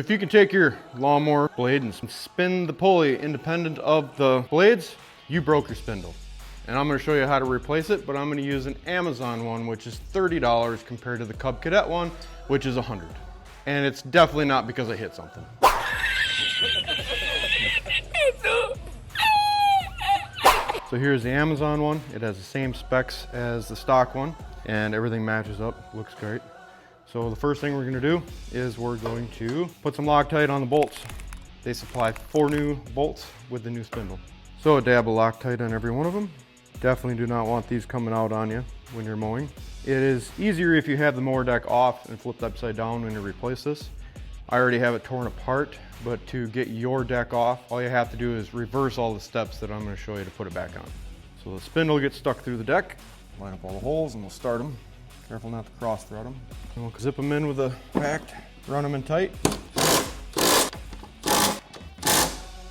If you can take your lawnmower blade and spin the pulley independent of the blades, you broke your spindle. And I'm gonna show you how to replace it, but I'm gonna use an Amazon one, which is $30 compared to the Cub Cadet one, which is $100. And it's definitely not because I hit something. So here's the Amazon one. It has the same specs as the stock one, and everything matches up, looks great. So the first thing we're gonna do is we're going to put some Loctite on the bolts. They supply 4 new bolts with the new spindle. So a dab of Loctite on every one of them. Definitely do not want these coming out on you when you're mowing. It is easier if you have the mower deck off and flipped upside down when you replace this. I already have it torn apart, but to get your deck off, all you have to do is reverse all the steps that I'm gonna show you to put it back on. So the spindle gets stuck through the deck. Line up all the holes and we'll start them. Careful not to cross thread them. And we'll zip them in with a pact, run them in tight.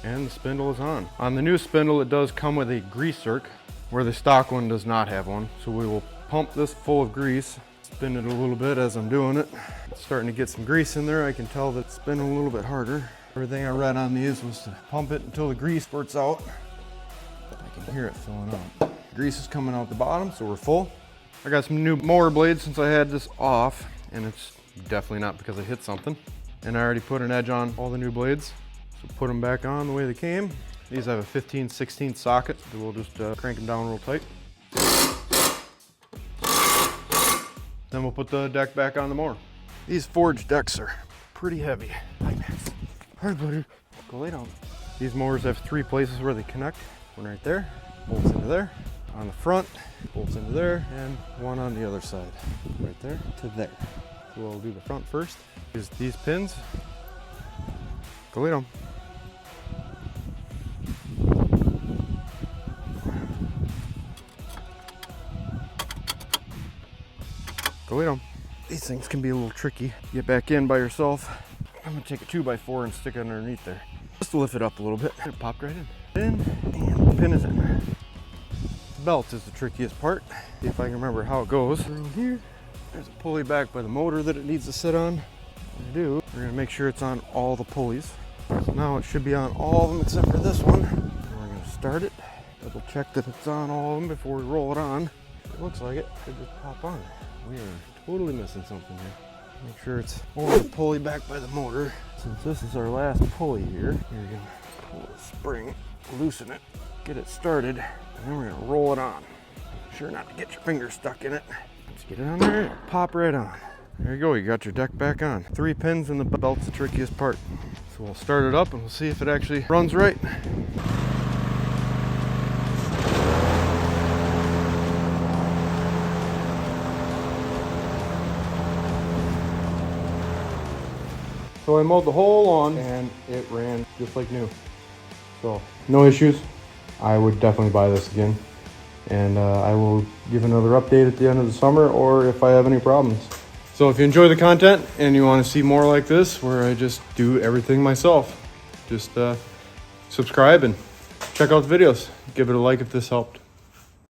And the spindle is on. On the new spindle, it does come with a grease zerk, where the stock one does not have one. So we will pump this full of grease, spin it a little bit as I'm doing it. It's starting to get some grease in there. I can tell that it's spinning a little bit harder. Everything I read on these was to pump it until the grease squirts out. I can hear it filling up. Grease is coming out the bottom, so we're full. I got some new mower blades since I had this off, and it's definitely not because I hit something. And I already put an edge on all the new blades. So put them back on the way they came. These have a 15/16 socket, so we'll just crank them down real tight. Then we'll put the deck back on the mower. These forged decks are pretty heavy. Hi, Max. Hi, buddy. Go lay down. These mowers have 3 places where they connect. One right there, bolts into there. On the front, bolts into there, and one on the other side. Right there to there. So we'll do the front first. Use these pins. Go lay down. Go lay down. These things can be a little tricky. Get back in by yourself. I'm gonna take a 2x4 and stick it underneath there. Just to lift it up a little bit. It popped right in. In, and the pin is in. The belt is the trickiest part. See if I can remember how it goes. Around here, there's a pulley back by the motor that it needs to sit on. What we do, we're gonna make sure it's on all the pulleys. So now it should be on all of them except for this one. And we're gonna start it. Double check that it's on all of them before we roll it on. It looks like it should just pop on. We are totally missing something here. Make sure it's over the pulley back by the motor. Since this is our last pulley here, you're gonna pull the spring, loosen it, get it started, and then we're gonna roll it on. Make sure not to get your finger stuck in it. Let's get it on there, and pop right on. There you go, you got your deck back on. 3 pins in the belt's the trickiest part. So we'll start it up and we'll see if it actually runs right. So I mowed the whole lawn and it ran just like new. So no issues. I would definitely buy this again. And I will give another update at the end of the summer or if I have any problems. So if you enjoy the content and you want to see more like this where I just do everything myself, just subscribe and check out the videos. Give it a like if this helped.